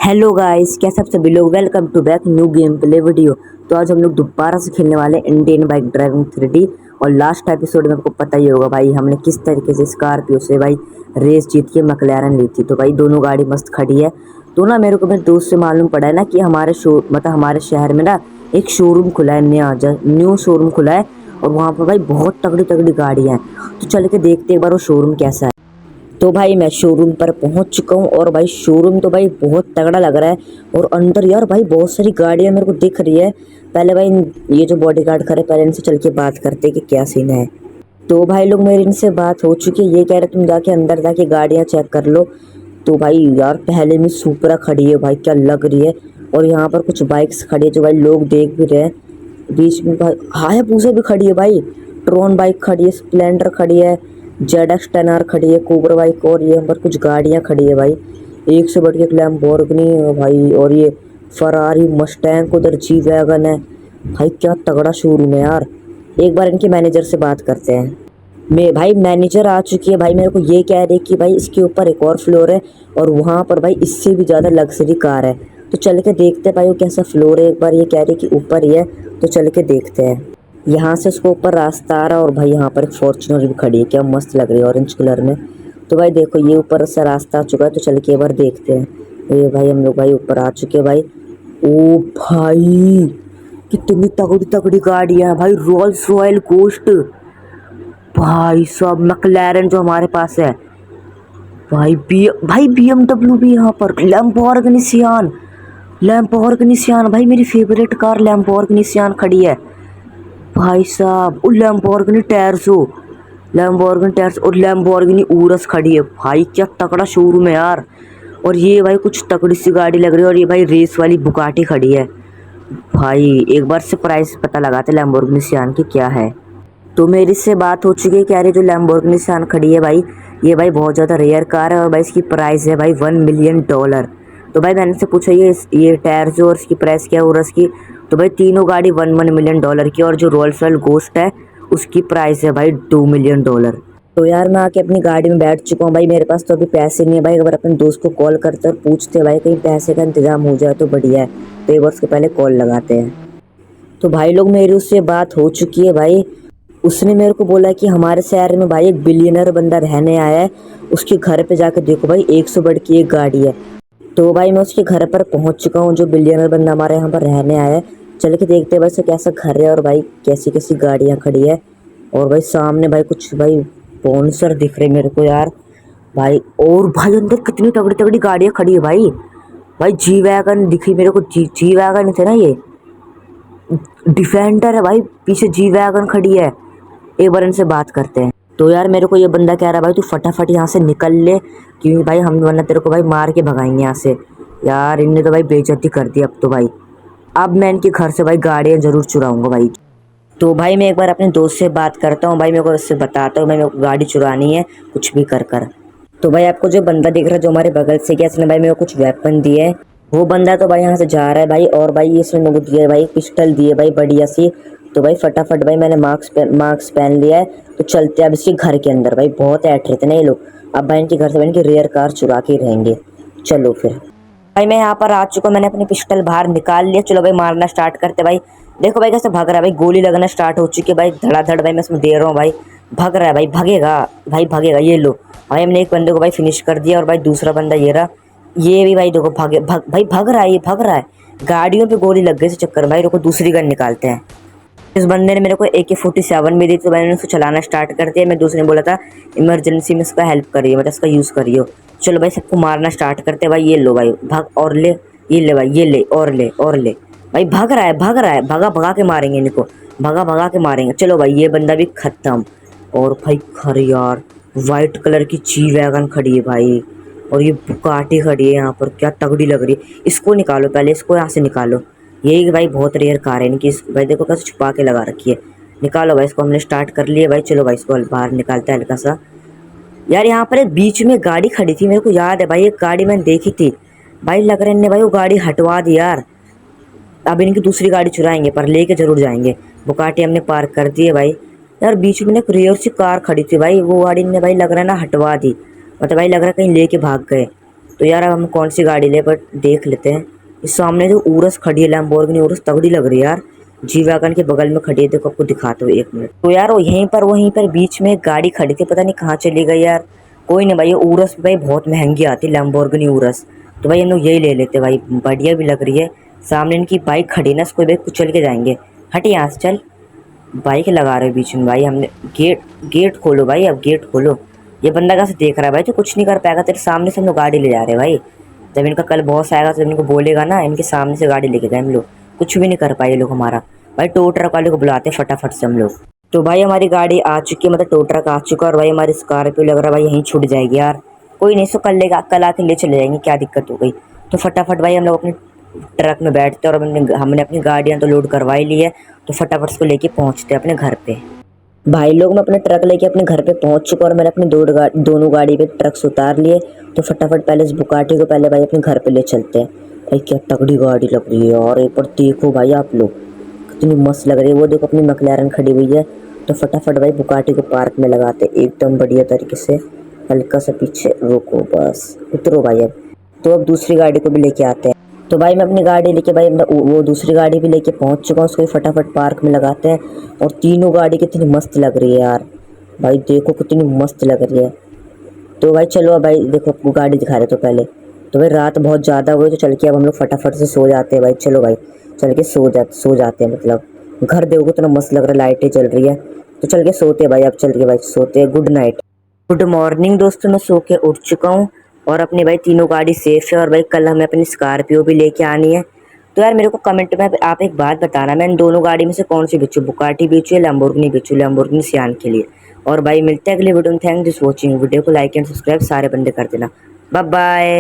Hello guys, क्या सब सभी लोग welcome to back new game play video. तो आज हम लोग दोबारा से खेलने वाले इंडियन बाइक ड्राइविंग 3D। और लास्ट एपिसोड में आपको पता ही होगा भाई, हमने किस तरीके से स्कॉर्पियो से भाई रेस जीत के मैक्लारेन ली थी। तो भाई दोनों गाड़ी मस्त खड़ी है। तो ना मेरे को अपने दोस्त से मालूम पड़ा है ना कि हमारे शहर में ना एक शोरूम खुला है, न्यू शोरूम खुला है। और वहाँ पर भाई बहुत तगड़ी तगड़ी गाड़ियाँ हैं। तो चल के देखते एक बार वो शोरूम कैसा है। तो भाई मैं शोरूम पर पहुंच चुका हूं और भाई शोरूम तो भाई बहुत तगड़ा लग रहा है। और अंदर यार भाई बहुत सारी गाड़ियां मेरे को दिख रही है। पहले भाई ये जो बॉडीगार्ड खड़े पहले इनसे चल के बात करते कि क्या सीन है। तो भाई लोग मेरी इनसे बात हो चुकी है, ये कह रहे तुम जाके अंदर जाके गाड़ियां चेक कर लो। तो भाई यार पहले में सुपरा खड़ी है भाई, क्या लग रही है। और यहाँ पर कुछ बाइक्स खड़ी है जो भाई लोग देख भी रहे हैं। बीच में भाई हायाबुसा भी खड़ी है भाई, ट्रोन बाइक खड़ी है, स्प्लेंडर खड़ी है, ZX-10R खड़ी है, कोबरा बाइक। और ये यहाँ पर कुछ गाड़ियाँ खड़ी है भाई, एक से बढ़ के एक लैम्बोर्गिनी है भाई। और ये फरारी मस्टैंग, उधर जी वैगन है भाई। क्या तगड़ा शोरूम है यार। एक बार इनके मैनेजर से बात करते हैं। मैं भाई मैनेजर आ चुकी है भाई, मेरे को ये कह रही कि भाई इसके ऊपर एक और फ्लोर है और वहाँ पर भाई इससे भी ज़्यादा लग्जरी कार है। तो चल के देखते हैं भाई वो कैसा फ्लोर है। एक बार ये कह रही कि ऊपर ही है, तो चल के देखते हैं। यहाँ से उसको ऊपर रास्ता आ रहा है और भाई यहाँ पर एक फॉर्च्यूनर भी खड़ी है, क्या मस्त लग रही है ऑरेंज कलर में। तो भाई देखो ये ऊपर से रास्ता आ चुका है, तो चल के एक बार देखते हैं। ये भाई हम लोग भाई ऊपर आ चुके हैं भाई। ओ भाई कितनी तगड़ी तगड़ी गाड़ियाँ हैं भाई, रोल्स रॉयल गोस्ट भाई साहब, मैक्लारेन जो हमारे पास है भाई, भाई BMW भी यहाँ पर, लैम्बोर्गिनी सियान भाई मेरी फेवरेट कार लैम्बोर्गिनी सियान खड़ी है भाई साहब। और लैम्बोर्गिनी टैर्स और लैम्बोर्गिनी उरस खड़ी है भाई, क्या तगड़ा शोरूम है यार। और ये भाई कुछ तगड़ी सी गाड़ी लग रही है। और ये भाई रेस वाली बुगाटी खड़ी है भाई। एक बार से प्राइस पता लगाते लैम्बोर्गिनी सियान की क्या है। तो मेरी से बात हो चुकी है, कह रही जो लैम्बोर्गिनी सियान खड़ी है भाई, ये भाई बहुत ज़्यादा रेयर कार है और भाई इसकी प्राइस है भाई $1 मिलियन। तो भाई मैंने से पूछा ये टायर जो और इसकी प्राइस क्या है और इसकी। तो भाई तीनों गाड़ी $1 मिलियन की। और जो रोल्स रॉयल गोस्ट है उसकी प्राइस है भाई $2 मिलियन। तो यार मैं आके अपनी गाड़ी में बैठ चुका हूँ भाई, मेरे पास तो अभी पैसे नहीं है भाई। अगर अपने दोस्त को कॉल करते और पूछते भाई कहीं पैसे का इंतजाम हो जाए तो बढ़िया है। तो एक बार उसके पहले कॉल लगाते हैं। तो भाई लोग मेरी उससे बात हो चुकी है भाई। उसने मेरे को बोला कि हमारे शहर में भाई एक बिलियनर बंदा रहने आया है, उसके घर पे जाकर देखो भाई 100 बढ़ की एक गाड़ी है। तो भाई मैं उसके घर पर पहुंच चुका हूँ, जो बिलियनर बंदा हमारे यहाँ पर रहने आया है। चल के देखते हैं भाई से कैसा घर है और भाई कैसी कैसी गाड़ियाँ खड़ी है। और भाई सामने भाई कुछ भाई बोनसर दिख रहे मेरे को यार भाई। और भाई अंदर कितनी तगड़ी तगड़ी गाड़ियाँ खड़ी है भाई। भाई जी वैगन दिखी मेरे को, जी वैगन थे ना ये, डिफेंडर है भाई, पीछे जी वैगन खड़ी है। एक बार इनसे बात करते हैं। तो यार मेरे को ये बंदा कह रहा है भाई तू फटाफट यहाँ से निकल ले, क्योंकि भाई हम वरना तेरे को भाई मार के भगाएंगे यहाँ से। यार इनने तो भाई बेइज्जती कर दी अब तो भाई। अब मैं इनके घर से भाई गाड़ियाँ ज़रूर चुराऊंगा भाई। तो भाई मैं एक बार अपने दोस्त से बात करता हूँ भाई, मेरे को उससे बताता हूँ भाई मेरे को गाड़ी चुरानी है कुछ भी कर कर। तो भाई आपको जो बंदा दिख रहा है जो हमारे बगल से गया, इसने भाई मेरे को कुछ वेपन दिए है। वो बंदा तो भाई यहाँ से जा रहा है भाई। और भाई इसने मेरे को दिया है भाई पिस्टल दिए भाई बढ़िया सी। तो भाई फटाफट भाई मैंने मास्क पहन लिया है। तो चलते हैं अब इसके घर के अंदर, भाई बहुत ऐट रहे थे ना ये लोग। अब भाई इनके घर से भाई इनकी रेयर कार चुरा के रहेंगे। चलो फिर भाई मैं यहाँ पर आ चुका हूँ, मैंने अपनी पिस्टल बाहर निकाल लिया। चलो भाई मारना स्टार्ट करते भाई। देखो भाई कैसे भाग रहा है भाई, गोली लगना स्टार्ट हो चुकी है भाई, धड़ाधड़ भाई मैं इसमें दे रहा हूँ भाई। भाग रहा है भाई, भागेगा भाई भागेगा। ये लो भाई हमने एक बंदे को भाई फिनिश कर दिया। और भाई दूसरा बंदा ये रहा, ये भी भाई देखो भाई भाग रहा है, ये भाग रहा है। गाड़ियों पे गोली लग गई इस चक्कर भाई। रुको दूसरी गन निकालते हैं। इस बंदे ने मेरे को AK-47 भी दी, तो मैंने उसको चलाना स्टार्ट कर दिया। मैं दूसरे ने बोला था इमरजेंसी में इसका हेल्प करिए, मतलब इसका यूज़ करिए। चलो भाई सबको मारना स्टार्ट करते भाई। ये लो भाई भाग और ले, ये ले भाई, ये ले और ले और ले भाई। भाग रहा है भगा भगा के मारेंगे इनको, भगा भगा के मारेंगे। चलो भाई ये बंदा भी ख़त्म। और भाई खर यार वाइट कलर की जी वैगन खड़ी है भाई। और ये बुगाटी खड़ी है यहाँ पर, क्या तगड़ी लग रही है। इसको निकालो पहले, इसको यहाँ से निकालो। यही भाई बहुत रेयर कार है इनकी, भाई देखो कैसे छुपा के लगा रखी है। निकालो भाई इसको, हमने स्टार्ट कर लिया भाई। चलो भाई इसको बाहर निकालते हैं हल्का सा। यार यहाँ पर एक बीच में गाड़ी खड़ी थी, मेरे को याद है भाई, एक गाड़ी मैंने देखी थी भाई। लग रहा है इनने भाई वो गाड़ी हटवा दी यार। अब इनकी दूसरी गाड़ी चुराएंगे पर लेके जरूर जाएंगे। बुगाटी हमने पार्क कर दी है भाई। यार बीच में ना एक रेयर सी कार खड़ी थी भाई, वो गाड़ी ने भाई लग रहा है ना हटवा दी, मतलब भाई लग रहा है कहीं लेके भाग गए। तो यार अब हम कौन सी गाड़ी ले, बट देख लेते हैं। इस सामने जो उरस खड़ी है, लैम्बोर्गिनी उरस, तगड़ी लग रही है यार। जी वैगन के बगल में खड़ी है, देखो आपको दिखाता हूँ 1 मिनट। तो यार वो वहीं पर बीच में एक गाड़ी खड़ी थी, पता नहीं कहाँ चली गई यार। कोई नहीं भाई, ये उरस भाई बहुत महंगी आती है, लैम्बोर्गिनी उरस। तो भाई हम लोग यही ले लेते भाई, बढ़िया भी लग रही है। सामने इनकी बाइक खड़ी ना, इसको भाई कुछ चल के जाएंगे। हट यहाँ से चल, बाइक लगा रहे हो बीच में भाई। हमने गेट गेट खोलो भाई, अब गेट खोलो। ये बंदा कैसे देख रहा है भाई, तो कुछ नहीं कर पाएगा तेरे सामने से। हम लोग गाड़ी ले जा रहे हैं भाई। जब इनका कल बॉस आएगा तो इनको बोलेगा ना, इनके सामने से गाड़ी लेके गए हम लोग। कुछ भी नहीं कर पाए ये लोग हमारा। भाई टो ट्रक वाले को बुलाते हैं फटाफट से हम लोग। तो भाई हमारी गाड़ी आ चुकी है, मतलब टो ट्रक आ चुका है। और भाई हमारी स्कॉर्पियो लग रहा है भाई यहीं छूट जाएगी यार। कोई नहीं, इसको कल लेगा, कल आके ले चले जाएंगे, क्या दिक्कत हो गई। तो फटाफट भाई हम लोग अपने ट्रक में बैठते हैं, और हमने अपनी गाड़ियाँ तो लोड करवा ही ली है। तो फटाफट इसको लेके पहुँचते हैं अपने घर पे। भाई लोग मैं अपने ट्रक लेके अपने घर पे पहुंच चुका, और मैंने अपनी दोनों गाड़ी पे ट्रक से उतार लिए। तो फटाफट पहले इस बुगाटी को पहले भाई अपने घर पे ले चलते हैं। भाई क्या तगड़ी गाड़ी लग रही है, और एक बार देखो भाई आप लोग, कितनी मस्त लग रही है। वो देखो अपनी मैक्लारेन खड़ी हुई है। तो फटाफट भाई बुगाटी को पार्क में लगाते एकदम बढ़िया तरीके से। हल्का सा पीछे रोको, बस उतरो भाई अब। तो अब दूसरी गाड़ी को भी लेके आते हैं। तो भाई मैं अपनी गाड़ी लेके भाई वो दूसरी गाड़ी भी लेके पहुंच चुका हूँ, उसको भी फटाफट पार्क में लगाते हैं। और तीनों गाड़ी कितनी मस्त लग रही है यार, भाई देखो कितनी मस्त लग रही है। तो भाई चलो अब भाई देखो आपको गाड़ी दिखा रहे तो पहले। तो भाई रात बहुत ज़्यादा हुई, तो चल के अब हम लोग फटाफट से सो जाते हैं भाई। चलो भाई चल के सो जाते हैं, मतलब घर देखो कितना मस्त लग रहा है, लाइटें चल रही है। तो चल के सोते हैं भाई, अब चल के भाई सोते हैं। गुड नाइट, गुड मॉर्निंग दोस्तों, मैं सो के उठ चुका हूँ। और अपनी भाई तीनों गाड़ी सेफ है। और भाई कल हमें अपनी स्कॉर्पियो भी लेके आनी है। तो यार मेरे को कमेंट में आप एक बात बताना, मैं इन दोनों गाड़ी में से कौन सी बेचूँ, बुगाटी बेचूँ या लैम्बोर्गिनी बेचूँ, लैम्बोर्गिनी सियान के लिए। और भाई मिलते हैं अगले वीडियो में। थैंक दिस वॉचिंग, वीडियो को लाइक एंड सब्सक्राइब सारे बंदे कर देना। Bye bye.